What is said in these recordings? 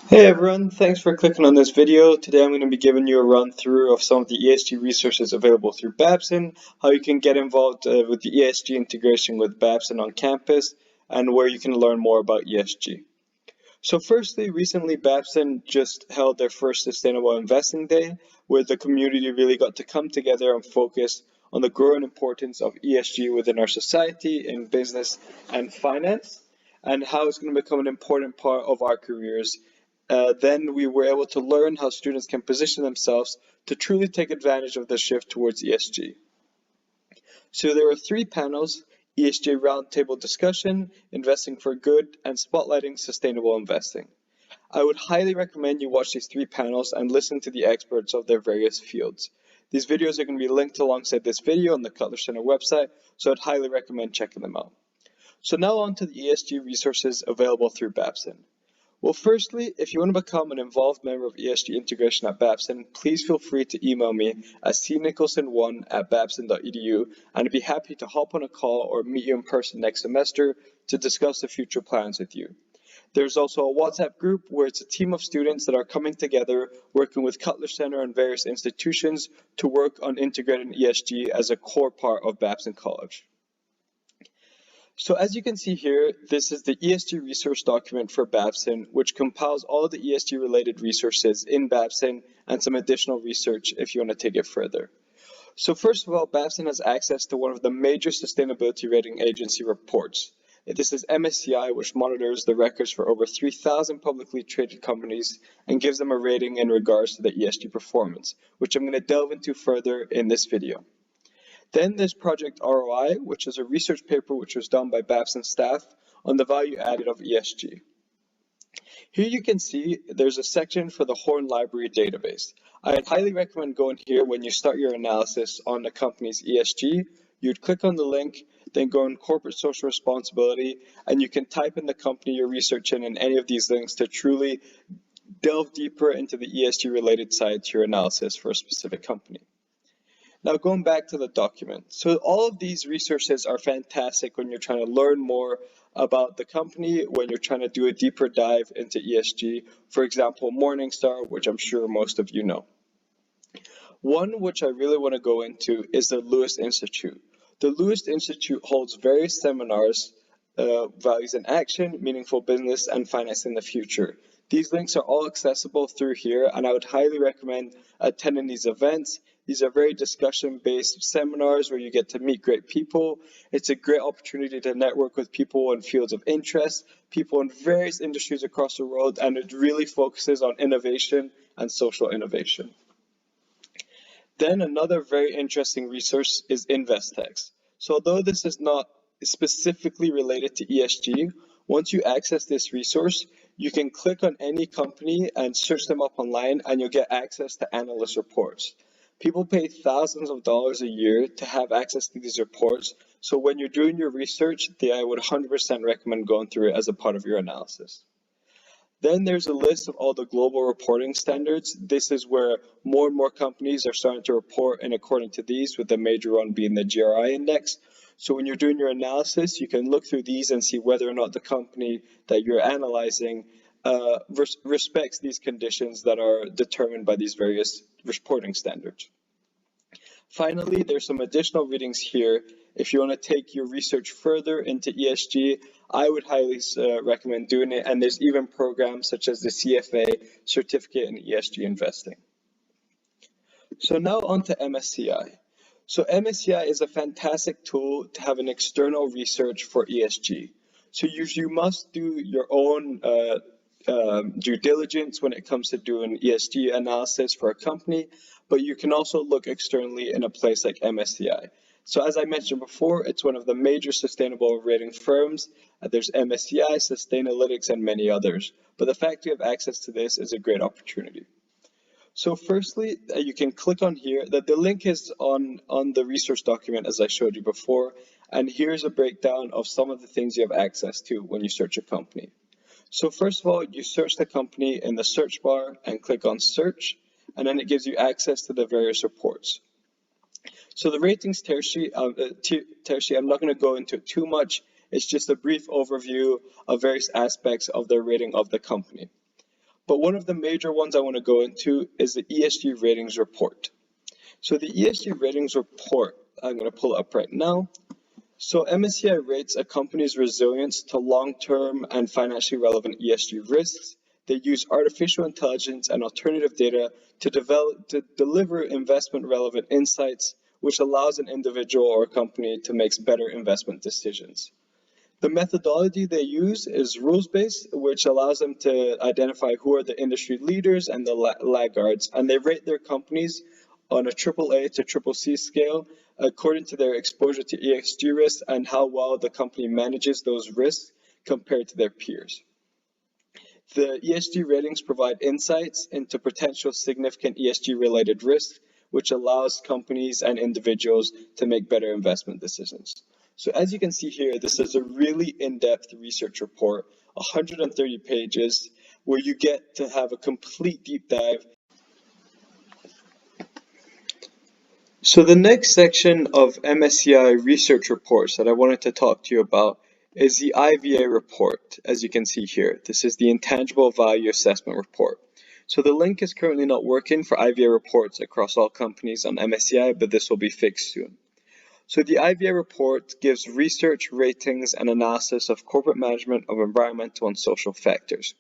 Hey everyone, thanks for clicking on this video. Today I'm going to be giving you a run through of some of the ESG resources available through Babson, how you can get involved with the ESG integration with Babson on campus, and where you can learn more about ESG. So firstly, recently Babson just held their first Sustainable Investing Day, where the community really got to come together and focus on the growing importance of ESG within our society, in business and finance, and how it's going to become an important part of our careers. Then we were able to learn how students can position themselves to truly take advantage of the shift towards ESG. So there were 3 panels: ESG roundtable discussion, investing for good, and spotlighting sustainable investing. I would highly recommend you watch these 3 panels and listen to the experts of their various fields. These videos are going to be linked alongside this video on the Cutler Center website, so I'd highly recommend checking them out. So now on to the ESG resources available through Babson. Well, firstly, if you want to become an involved member of ESG integration at Babson, please feel free to email me at cnicholson1@babson.edu, and I'd be happy to hop on a call or meet you in person next semester to discuss the future plans with you. There's also a WhatsApp group where it's a team of students that are coming together, working with Cutler Center and various institutions to work on integrating ESG as a core part of Babson College. So as you can see here, this is the ESG resource document for Babson, which compiles all of the ESG related resources in Babson and some additional research if you want to take it further. So first of all, Babson has access to one of the major sustainability rating agency reports. This is MSCI, which monitors the records for over 3,000 publicly traded companies and gives them a rating in regards to the ESG performance, which I'm going to delve into further in this video. Then there's Project ROI, which is a research paper which was done by Babson staff on the value added of ESG. Here you can see there's a section for the Horn Library database. I'd highly recommend going here when you start your analysis on the company's ESG. You'd click on the link, then go in Corporate Social Responsibility, and you can type in the company you're researching in any of these links to truly delve deeper into the ESG related side to your analysis for a specific company. Now going back to the document. So all of these resources are fantastic when you're trying to learn more about the company, when you're trying to do a deeper dive into ESG. For example, Morningstar, which I'm sure most of you know. One which I really want to go into is the Lewis Institute. The Lewis Institute holds various seminars, Values in Action, Meaningful Business, and Financing the Future. These links are all accessible through here, and I would highly recommend attending these events. These are very discussion-based seminars where you get to meet great people. It's a great opportunity to network with people in fields of interest, people in various industries across the world, and it really focuses on innovation and social innovation. Then another very interesting resource is InvestTex. So although this is not specifically related to ESG, once you access this resource, you can click on any company and search them up online, and you'll get access to analyst reports. People pay thousands of dollars a year to have access to these reports, so when you're doing your research, I would 100% recommend going through it as a part of your analysis. Then there's a list of all the global reporting standards. This is where more and more companies are starting to report in according to these, with the major one being the GRI index. So when you're doing your analysis, you can look through these and see whether or not the company that you're analyzing respects these conditions that are determined by these various reporting standards. Finally, there's some additional readings here. If you want to take your research further into ESG, I would highly recommend doing it, and there's even programs such as the CFA Certificate in ESG Investing. So now on to MSCI. So MSCI is a fantastic tool to have an external research for ESG. So you must do your own due diligence when it comes to doing ESG analysis for a company, but you can also look externally in a place like MSCI. So as I mentioned before, it's one of the major sustainable rating firms. There's MSCI, Sustainalytics, and many others. But the fact you have access to this is a great opportunity. So firstly, you can click on here. The link is on the resource document as I showed you before. And here's a breakdown of some of the things you have access to when you search a company. So first of all, you search the company in the search bar and click on search, and then it gives you access to the various reports. So the ratings tear sheet, I'm not going to go into it too much. It's just a brief overview of various aspects of the rating of the company. But one of the major ones I want to go into is the ESG ratings report. So the ESG ratings report, I'm going to pull it up right now. So MSCI rates a company's resilience to long-term and financially relevant ESG risks. They use artificial intelligence and alternative data to deliver investment-relevant insights, which allows an individual or company to make better investment decisions. The methodology they use is rules-based, which allows them to identify who are the industry leaders and the laggards, and they rate their companies on a AAA to CCC scale according to their exposure to ESG risks and how well the company manages those risks compared to their peers. The ESG ratings provide insights into potential significant ESG-related risks, which allows companies and individuals to make better investment decisions. So as you can see here, this is a really in-depth research report, 130 pages, where you get to have a complete deep dive. So the next section of MSCI research reports that I wanted to talk to you about is the IVA report, as you can see here. This is the Intangible Value Assessment Report. So the link is currently not working for IVA reports across all companies on MSCI, but this will be fixed soon. So the IVA report gives research, ratings, and analysis of corporate management of environmental and social factors.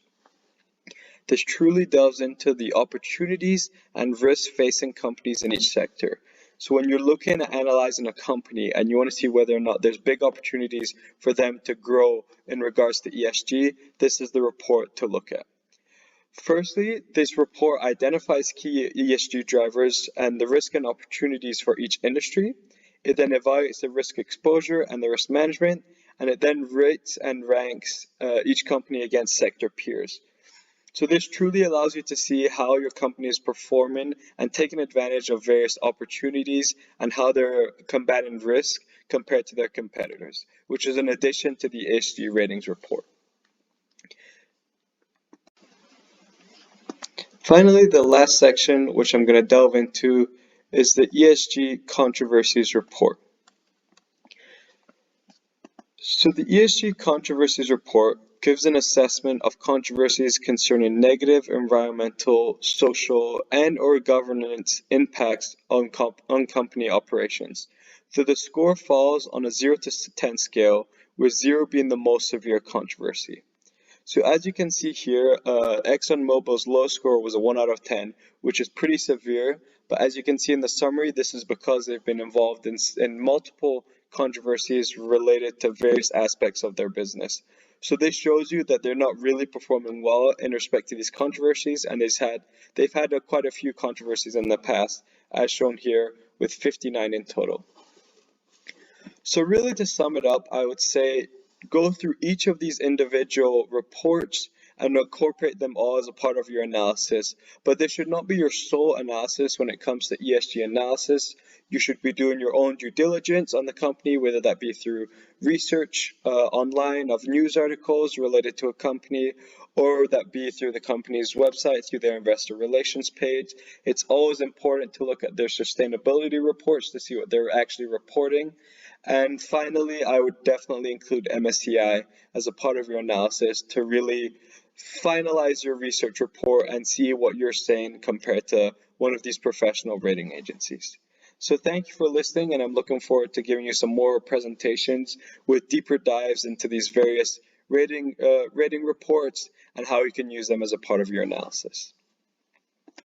This truly delves into the opportunities and risks facing companies in each sector. So when you're looking at analyzing a company and you want to see whether or not there's big opportunities for them to grow in regards to ESG, this is the report to look at. Firstly, this report identifies key ESG drivers and the risk and opportunities for each industry. It then evaluates the risk exposure and the risk management, and it then rates and ranks each company against sector peers. So this truly allows you to see how your company is performing and taking advantage of various opportunities and how they're combating risk compared to their competitors, which is in addition to the ESG ratings report. Finally, the last section, which I'm going to delve into, is the ESG controversies report. So the ESG controversies report gives an assessment of controversies concerning negative environmental, social, and/or governance impacts on company operations. So the score falls on a 0 to 10 scale, with 0 being the most severe controversy. So as you can see here, ExxonMobil's low score was a 1 out of 10, which is pretty severe. But as you can see in the summary, this is because they've been involved in multiple controversies related to various aspects of their business. So this shows you that they're not really performing well in respect to these controversies, and they've had quite a few controversies in the past, as shown here, with 59 in total. So really, to sum it up, I would say go through each of these individual reports and incorporate them all as a part of your analysis. But this should not be your sole analysis when it comes to ESG analysis. You should be doing your own due diligence on the company, whether that be through research online of news articles related to a company, or that be through the company's website, through their investor relations page. It's always important to look at their sustainability reports to see what they're actually reporting. And finally, I would definitely include MSCI as a part of your analysis to really finalize your research report and see what you're saying compared to one of these professional rating agencies. So thank you for listening, and I'm looking forward to giving you some more presentations with deeper dives into these various rating reports and how you can use them as a part of your analysis.